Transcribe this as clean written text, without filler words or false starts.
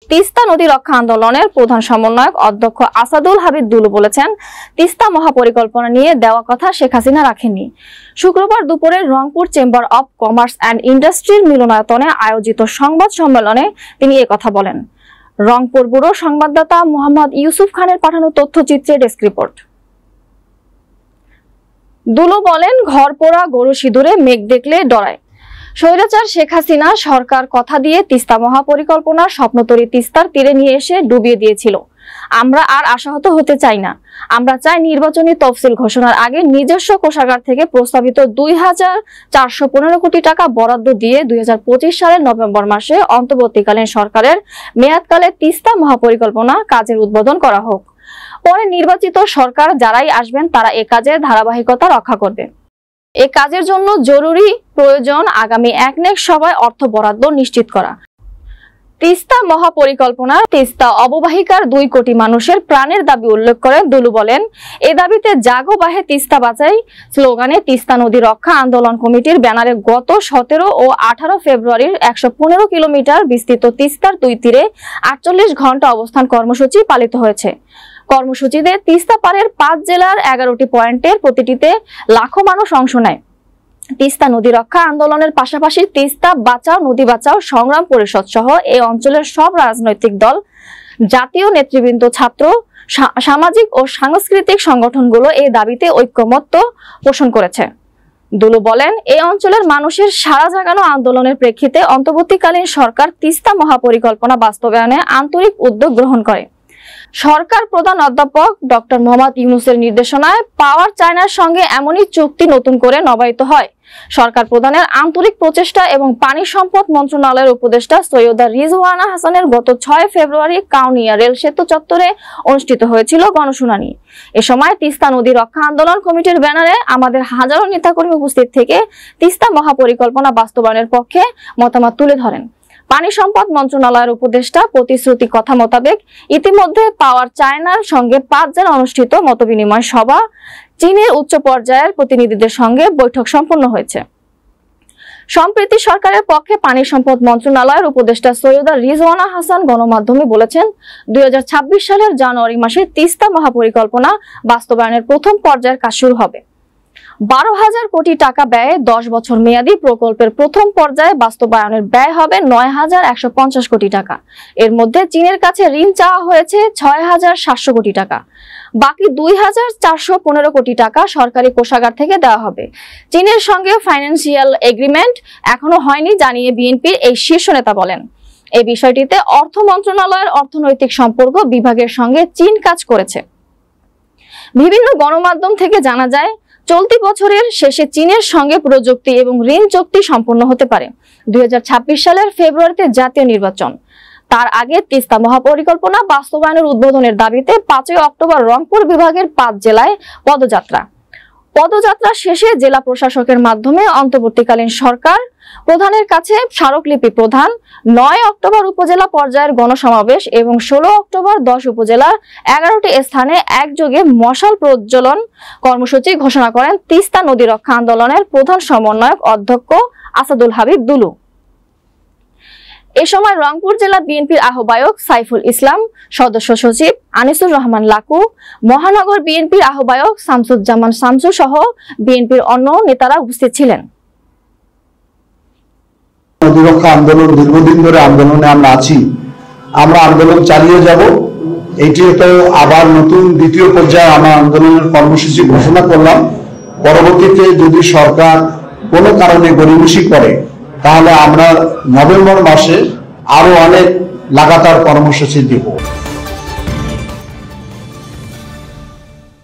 তিস্তা নদী রক্ষা আন্দোলনের প্রধান সমন্বয়ক অধ্যক্ষ আসাদুল হাবিব দুলু বলেছেন, তিস্তা মহাপরিকল্পনা নিয়ে দেওয়া কথা শেখ হাসিনা রাখেননি। শুক্রবার দুপুরে Rangpur chamber of commerce and ইন্ডাস্ট্রির মিলনায়তনে আয়োজিত সংবাদ সম্মেলনে তিনি একথা বলেন। রংপুর ব্যুরো সংবাদদাতা মোহাম্মদ ইউসুফ খানের পাঠানো তথ্যচিত্রে ডেস্ক রিপোর্ট। দুলু বলেন, ঘর পোড়া গরু সিঁদুরে মেঘ দেখলে ডরায়। স্বৈরাচার শেখ হাসিনা সরকার কথা দিয়ে তিস্তা মহাপরিকল্পনার স্বপ্নতরী তিস্তার তীরে নিয়ে এসে ডুবিয়ে দিয়েছিল। আমরা আর আশাহত হতে চাই না। আমরা চাই নির্বাচনী তফসিল ঘোষণার আগে নিজস্ব কোষাগার থেকে প্রস্তাবিত ২,৪১৫ কোটি টাকা বরাদ্দ দিয়ে ২০২৫ সালের নভেম্বর মাসে অন্তর্বর্তীকালীন সরকারের মেয়াদকালে তিস্তা মহাপরিকল্পনা কাজের উদ্বোধন করা হোক। পরে নির্বাচিত সরকার যারাই আসবেন তারা এ কাজের ধারাবাহিকতা রক্ষা করবে। এ কাজের জন্য জরুরি প্রয়োজন আগামী একনেক সভায় অর্থ বরাদ্দ নিশ্চিত করা। তিস্তা মহাপরিকল্পনা তিস্তা অববাহিকার ২ কোটি মানুষের প্রাণের দাবি উল্লেখ করে দুলু বলেন, এ দাবিতে জাগো বাহে তিস্তা বাঁচাই স্লোগানে তিস্তা নদী রক্ষা আন্দোলন কমিটির ব্যানারে গত ১৭ ও ১৮ ফেব্রুয়ারির ১১৫ কিলোমিটার বিস্তৃত তিস্তার ২ তীরে ৪৮ ঘন্টা অবস্থান কর্মসূচি পালিত হয়েছে। কর্মসূচিতে তিস্তা পাড়ের ৫ জেলার ১১টি পয়েন্টের প্রতিটিতে লাখো মানুষ অংশ নেয়। তিস্তা নদী রক্ষা আন্দোলনের পাশাপাশি তিস্তা বাঁচাও নদী বাঁচাও সংগ্রাম পরিষদ সহ এই অঞ্চলের সব রাজনৈতিক দল, জাতীয় নেতৃবৃন্দ, ছাত্র, সামাজিক ও সাংস্কৃতিক সংগঠনগুলো এই দাবিতে ঐক্যমত্য পোষণ করেছে। দুলু বলেন, এই অঞ্চলের মানুষের সারা জাগানো আন্দোলনের প্রেক্ষিতে অন্তর্বর্তীকালীন সরকার তিস্তা মহাপরিকল্পনা বাস্তবায়নে আন্তরিক উদ্যোগ গ্রহণ করে। সরকার প্রধান অধ্যাপক ডক্টর মোহাম্মদ ইউনূসের নির্দেশনায় পাওয়ার চায়নার সঙ্গে এমনই চুক্তি নতুন করে নবায়িত হয়। সরকার প্রধানের আন্তরিক প্রচেষ্টা এবং পানি সম্পদ মন্ত্রণালয়ের উপদেষ্টা সৈয়দা রিজওয়ানা হাসানের গত ৬ ফেব্রুয়ারি কাউনিয়া রেল সেতু চত্বরে অনুষ্ঠিত হয়েছিল গণশুনানি। এ সময় তিস্তা নদী রক্ষা আন্দোলন কমিটির ব্যানারে আমাদের হাজারো নেতাকর্মী উপস্থিত থেকে তিস্তা মহাপরিকল্পনা বাস্তবায়নের পক্ষে মতামত তুলে ধরেন। পানি সম্পদ মন্ত্রণালয়ের উপদেষ্টা প্রতিশ্রুতি কথা মোতাবেক ইতিমধ্যে পাওয়ার চায়নার সঙ্গে ৫ জেলা অনুষ্ঠিত মতবিনিময় সভা, চীনের উচ্চ পর্যায়ের প্রতিনিধিদের সঙ্গে বৈঠক সম্পন্ন হয়েছে। সম্প্রতি সরকারের পক্ষে পানি সম্পদ মন্ত্রণালয়ের উপদেষ্টা সৈয়দা রিজওয়ানা হাসান গণমাধ্যমে বলেছেন, ২০২৬ সালের জানুয়ারি মাসে তিস্তা মহাপরিকল্পনা বাস্তবায়নের প্রথম পর্যায়ের কাজ শুরু হবে। ১২,০০০ কোটি টাকা ব্যয়ে ১০ বছর মেয়াদী প্রকল্পের প্রথম পর্যায়ে বাস্তবায়নের ব্যয় হবে ৯,১৫০ কোটি টাকা। এর মধ্যে চীনের কাছে ঋণ চাওয়া হয়েছে ৬,৭০০ কোটি টাকা। বাকি ২,৪১৫ কোটি টাকা সরকারি কোষাগার থেকে দেওয়া হবে। চীনের সঙ্গে ফাইন্যান্সিয়াল এগ্রিমেন্ট এখনো হয়নি জানিয়ে বিএনপির এই শীর্ষ নেতা বলেন, এই বিষয়টিতে অর্থ মন্ত্রণালয়ের অর্থনৈতিক সম্পর্ক বিভাগের সঙ্গে চীন কাজ করেছে। বিভিন্ন গণমাধ্যম থেকে জানা যায়, চলতি বছরের শেষে চীনের সঙ্গে প্রযুক্তি এবং ঋণ চুক্তি সম্পন্ন হতে পারে। ২০২৬ সালের ফেব্রুয়ারিতে জাতীয় নির্বাচন। তার আগে তিস্তা মহাপরিকল্পনা বাস্তবায়নের উদ্বোধনের দাবিতে ৫ই অক্টোবর রংপুর বিভাগের ৫ জেলায় পদযাত্রা শেষে জেলা প্রশাসকের মাধ্যমে অন্তর্বর্তীকালীন সরকার প্রধানের কাছে স্মারকলিপি প্রদান, ৯ অক্টোবর উপজেলা পর্যায়ের গণসমাবেশ এবং ১৬ অক্টোবর ১০ উপজেলার ১১টি স্থানে একযোগে মশাল প্রজ্বলন কর্মসূচি ঘোষণা করেন তিস্তা নদী রক্ষা আন্দোলনের প্রধান সমন্বয়ক অধ্যক্ষ আসাদুল হাবিব দুলু। এ সময় রংপুর জেলা বিএনপির আহ্বায়ক সাইফুল ইসলাম, সদস্য সচিব আনিসুর রহমান লাকু, মহানগর বিএনপির আহ্বায়ক শামসুজ্জামান শামসু সহ বিএনপির অন্য নেতারা উপস্থিত ছিলেন। নদী রক্ষা আন্দোলন দীর্ঘদিন ধরে আন্দোলনে আমরা আছি, আমরা আন্দোলন চালিয়ে যাব। এইটিও তো আবার নতুন দ্বিতীয় পর্যায়ে আমরা আন্দোলনের কর্মসূচি ঘোষণা করলাম। পরবর্তীতে যদি সরকার কোনো কারণে গড়িমসি করে তাহলে আমরা নভেম্বর মাসে আরো অনেক লাগাতার কর্মসূচি দেব।